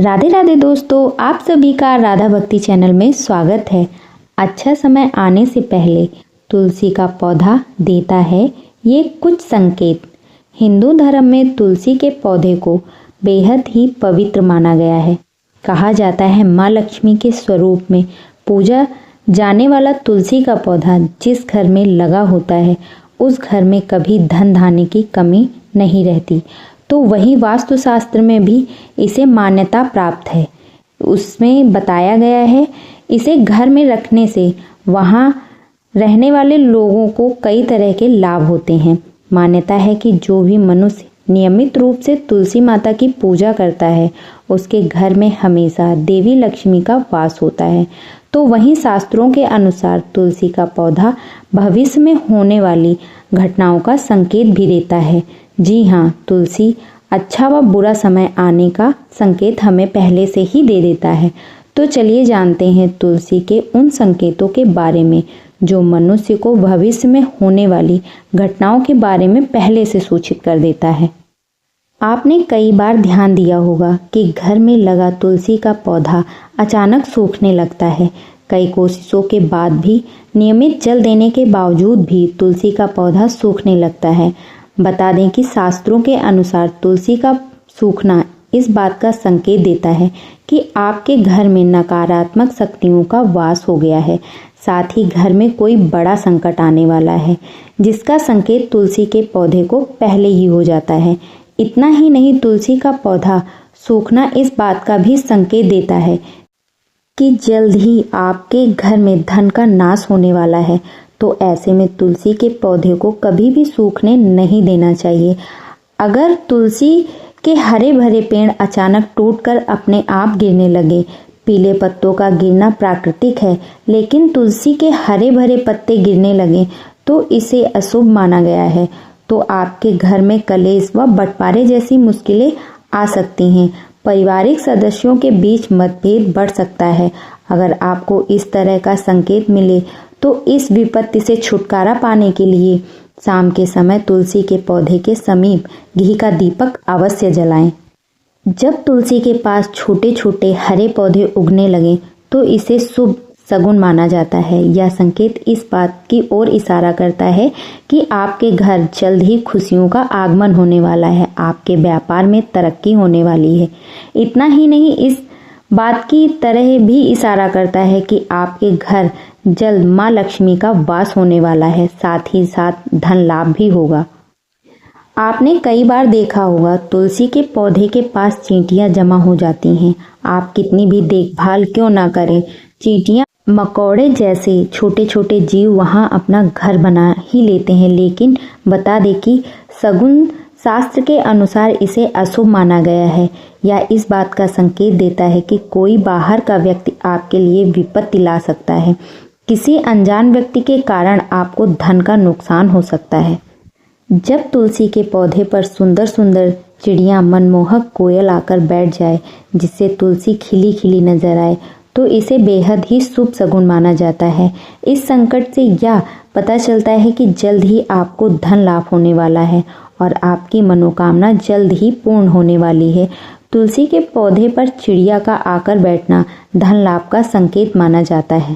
राधे राधे दोस्तों, आप सभी का राधा भक्ति चैनल में स्वागत है। अच्छा समय आने से पहले तुलसी का पौधा देता है ये कुछ संकेत। हिंदू धर्म में तुलसी के पौधे को बेहद ही पवित्र माना गया है। कहा जाता है माँ लक्ष्मी के स्वरूप में पूजा जाने वाला तुलसी का पौधा जिस घर में लगा होता है उस घर में कभी धन धान्य की कमी नहीं रहती। तो वही वास्तुशास्त्र में भी इसे मान्यता प्राप्त है। उसमें बताया गया है इसे घर में रखने से वहाँ रहने वाले लोगों को कई तरह के लाभ होते हैं। मान्यता है कि जो भी मनुष्य नियमित रूप से तुलसी माता की पूजा करता है उसके घर में हमेशा देवी लक्ष्मी का वास होता है। तो वहीं शास्त्रों के अनुसार तुलसी का पौधा भविष्य में होने वाली घटनाओं का संकेत भी देता है। जी हाँ, तुलसी अच्छा व बुरा समय आने का संकेत हमें पहले से ही दे देता है। तो चलिए जानते हैं तुलसी के उन संकेतों के बारे में जो मनुष्य को भविष्य में होने वाली घटनाओं के बारे में पहले से सूचित कर देता है। आपने कई बार ध्यान दिया होगा कि घर में लगा तुलसी का पौधा अचानक सूखने लगता है। कई कोशिशों के बाद भी नियमित जल देने के बावजूद भी तुलसी का पौधा सूखने लगता है। बता दें कि शास्त्रों के अनुसार तुलसी का सूखना इस बात का संकेत देता है कि आपके घर में नकारात्मक शक्तियों का वास हो गया है। साथ ही घर में कोई बड़ा संकट आने वाला है जिसका संकेत तुलसी के पौधे को पहले ही हो जाता है। इतना ही नहीं, तुलसी का पौधा सूखना इस बात का भी संकेत देता है कि जल्द ही आपके घर में धन का नाश होने वाला है। तो ऐसे में तुलसी के पौधे को कभी भी सूखने नहीं देना चाहिए। अगर तुलसी के हरे भरे पेड़ अचानक टूटकर अपने आप गिरने लगे, पीले पत्तों का गिरना प्राकृतिक है, लेकिन तुलसी के हरे भरे पत्ते गिरने लगे तो इसे अशुभ माना गया है। तो आपके घर में कलेश व बंटवारे जैसी मुश्किलें आ सकती हैं। पारिवारिक सदस्यों के बीच मतभेद बढ़ सकता है। अगर आपको इस तरह का संकेत मिले तो इस विपत्ति से छुटकारा पाने के लिए शाम के समय तुलसी के पौधे के समीप घी का दीपक अवश्य जलाएं। जब तुलसी के पास छोटे छोटे हरे पौधे उगने लगें तो इसे शुभ शगुन माना जाता है। यह संकेत इस बात की ओर इशारा करता है कि आपके घर जल्द ही खुशियों का आगमन होने वाला है, आपके व्यापार में तरक्की होने वाली है। इतना ही नहीं, इस बात की तरह भी इशारा करता है कि आपके घर जल्द माँ लक्ष्मी का वास होने वाला है, साथ ही साथ धन लाभ भी होगा। आपने कई बार देखा होगा तुलसी के पौधे के पास चींटियां जमा हो जाती हैं। आप कितनी भी देखभाल क्यों ना करें, चींटियां मकोड़े जैसे छोटे छोटे जीव वहां अपना घर बना ही लेते हैं। लेकिन बता दें कि शगुन शास्त्र के अनुसार इसे अशुभ माना गया है। यह इस बात का संकेत देता है कि कोई बाहर का व्यक्ति आपके लिए विपत्ति ला सकता है। किसी अनजान व्यक्ति के कारण आपको धन का नुकसान हो सकता है। जब तुलसी के पौधे पर सुंदर सुंदर चिड़िया मनमोहक कोयल आकर बैठ जाए जिससे तुलसी खिली खिली नजर आए तो इसे बेहद ही शुभ शगुन माना जाता है। इस संकट से यह पता चलता है कि जल्द ही आपको धन लाभ होने वाला है और आपकी मनोकामना जल्द ही पूर्ण होने वाली है। तुलसी के पौधे पर चिड़िया का आकर बैठना धन लाभ का संकेत माना जाता है।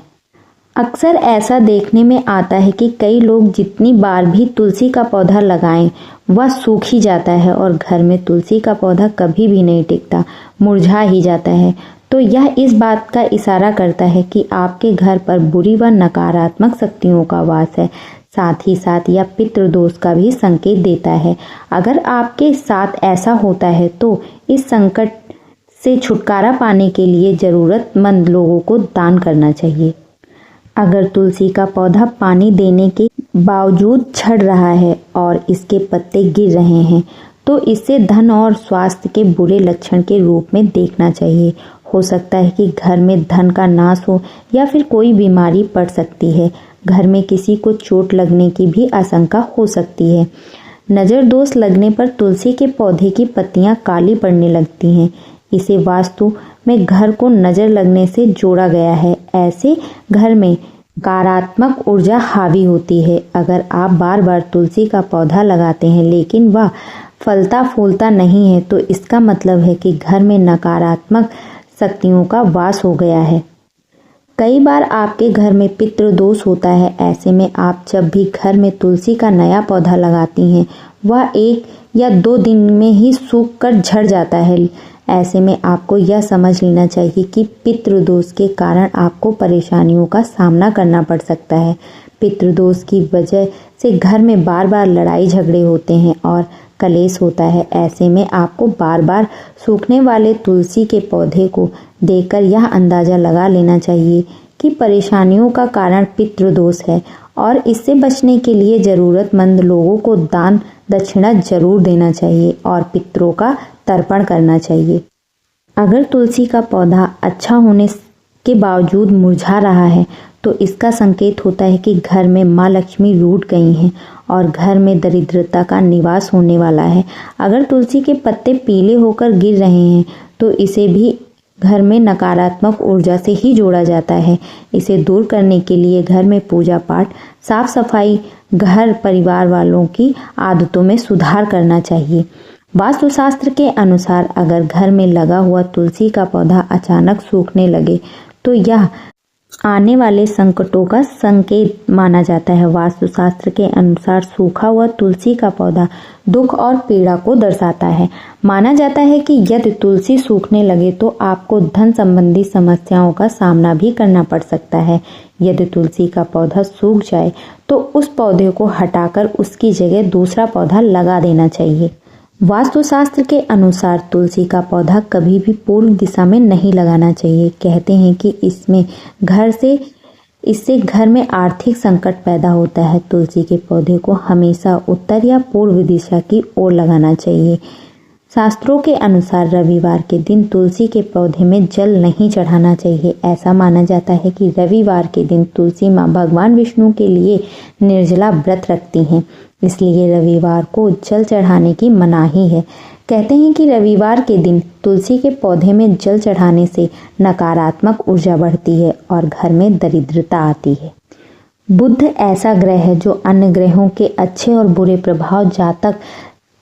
अक्सर ऐसा देखने में आता है कि कई लोग जितनी बार भी तुलसी का पौधा लगाएं वह सूख ही जाता है और घर में तुलसी का पौधा कभी भी नहीं टिकता, मुरझा ही जाता है। तो यह इस बात का इशारा करता है कि आपके घर पर बुरी व नकारात्मक शक्तियों का वास है। साथ ही साथ यह पितृदोष का भी संकेत देता है। अगर आपके साथ ऐसा होता है तो इस संकट से छुटकारा पाने के लिए जरूरतमंद लोगों को दान करना चाहिए। अगर तुलसी का पौधा पानी देने के बावजूद झड़ रहा है और इसके पत्ते गिर रहे हैं तो इसे धन और स्वास्थ्य के बुरे लक्षण के रूप में देखना चाहिए। हो सकता है कि घर में धन का नाश हो या फिर कोई बीमारी पड़ सकती है। घर में किसी को चोट लगने की भी आशंका हो सकती है। नज़र दोष लगने पर तुलसी के पौधे की पत्तियां काली पड़ने लगती हैं। इसे वास्तु में घर को नजर लगने से जोड़ा गया है। ऐसे घर में नकारात्मक ऊर्जा हावी होती है। अगर आप बार बार तुलसी का पौधा लगाते हैं लेकिन वह फलता फूलता नहीं है तो इसका मतलब है कि घर में नकारात्मक शक्तियों का वास हो गया है। कई बार आपके घर में पितृदोष होता है। ऐसे में आप जब भी घर में तुलसी का नया पौधा लगाती हैं वह 1 या 2 दिन में ही सूख कर झड़ जाता है। ऐसे में आपको यह समझ लेना चाहिए कि पितृदोष के कारण आपको परेशानियों का सामना करना पड़ सकता है। पितृदोष की वजह से घर में बार बार लड़ाई झगड़े होते हैं और कलेश होता है। ऐसे में आपको बार बार सूखने वाले तुलसी के पौधे को देखकर यह अंदाज़ा लगा लेना चाहिए कि परेशानियों का कारण पितृदोष है और इससे बचने के लिए ज़रूरतमंद लोगों को दान दक्षिणा जरूर देना चाहिए और पितरों का तर्पण करना चाहिए। अगर तुलसी का पौधा अच्छा होने के बावजूद मुरझा रहा है तो इसका संकेत होता है कि घर में माँ लक्ष्मी रूठ गई हैं और घर में दरिद्रता का निवास होने वाला है। अगर तुलसी के पत्ते पीले होकर गिर रहे हैं तो इसे भी घर में नकारात्मक ऊर्जा से ही जोड़ा जाता है। इसे दूर करने के लिए घर में पूजा पाठ, साफ सफाई, घर परिवार वालों की आदतों में सुधार करना चाहिए। वास्तुशास्त्र के अनुसार अगर घर में लगा हुआ तुलसी का पौधा अचानक सूखने लगे तो यह आने वाले संकटों का संकेत माना जाता है। वास्तुशास्त्र के अनुसार सूखा हुआ तुलसी का पौधा दुख और पीड़ा को दर्शाता है। माना जाता है कि यदि तुलसी सूखने लगे तो आपको धन संबंधी समस्याओं का सामना भी करना पड़ सकता है। यदि तुलसी का पौधा सूख जाए तो उस पौधे को हटाकर उसकी जगह दूसरा पौधा लगा देना चाहिए। वास्तुशास्त्र के अनुसार तुलसी का पौधा कभी भी पूर्व दिशा में नहीं लगाना चाहिए। कहते हैं कि इससे घर में आर्थिक संकट पैदा होता है। तुलसी के पौधे को हमेशा उत्तर या पूर्व दिशा की ओर लगाना चाहिए। शास्त्रों के अनुसार रविवार के दिन तुलसी के पौधे में जल नहीं चढ़ाना चाहिए। ऐसा माना जाता है कि रविवार के दिन तुलसी माँ भगवान विष्णु के लिए निर्जला व्रत रखती हैं, इसलिए रविवार को जल चढ़ाने की मनाही है। कहते हैं कि रविवार के दिन तुलसी के पौधे में जल चढ़ाने से नकारात्मक ऊर्जा बढ़ती है और घर में दरिद्रता आती है। बुध ऐसा ग्रह है जो अन्य ग्रहों के अच्छे और बुरे प्रभाव जातक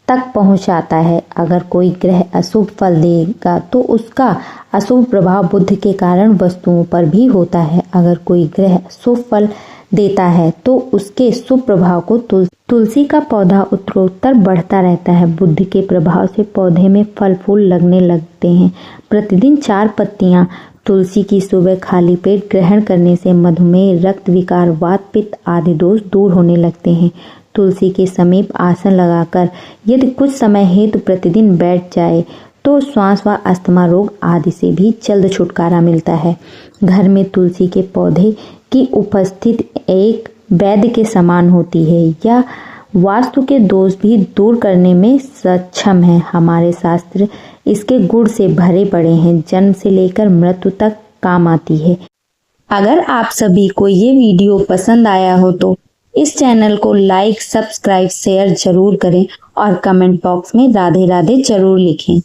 तक पहुंचाता है। अगर कोई ग्रह अशुभ फल देगा तो उसका अशुभ प्रभाव बुध के कारण वस्तुओं पर भी होता है। अगर कोई ग्रह शुभ फल देता है तो उसके शुभ प्रभाव को तुलसी का पौधा उत्तरोत्तर बढ़ता रहता है। बुध के प्रभाव से पौधे में फल फूल लगने लगते हैं। प्रतिदिन 4 पत्तियां तुलसी की सुबह खाली पेट ग्रहण करने से मधुमेह, रक्त विकार, वात पित्त आदि दोष दूर होने लगते हैं। तुलसी के समीप आसन लगाकर यदि कुछ समय हेतु प्रतिदिन बैठ जाए तो श्वास व अस्थमा रोग आदि से भी जल्द छुटकारा मिलता है। घर में तुलसी के पौधे की उपस्थिति एक वैद्य के समान होती है। यह वास्तु के दोष भी दूर करने में सक्षम है। हमारे शास्त्र इसके गुण से भरे पड़े हैं। जन्म से लेकर मृत्यु तक काम आती है। अगर आप सभी को ये वीडियो पसंद आया हो तो इस चैनल को लाइक, सब्सक्राइब, शेयर जरूर करें और कमेंट बॉक्स में राधे राधे जरूर लिखें।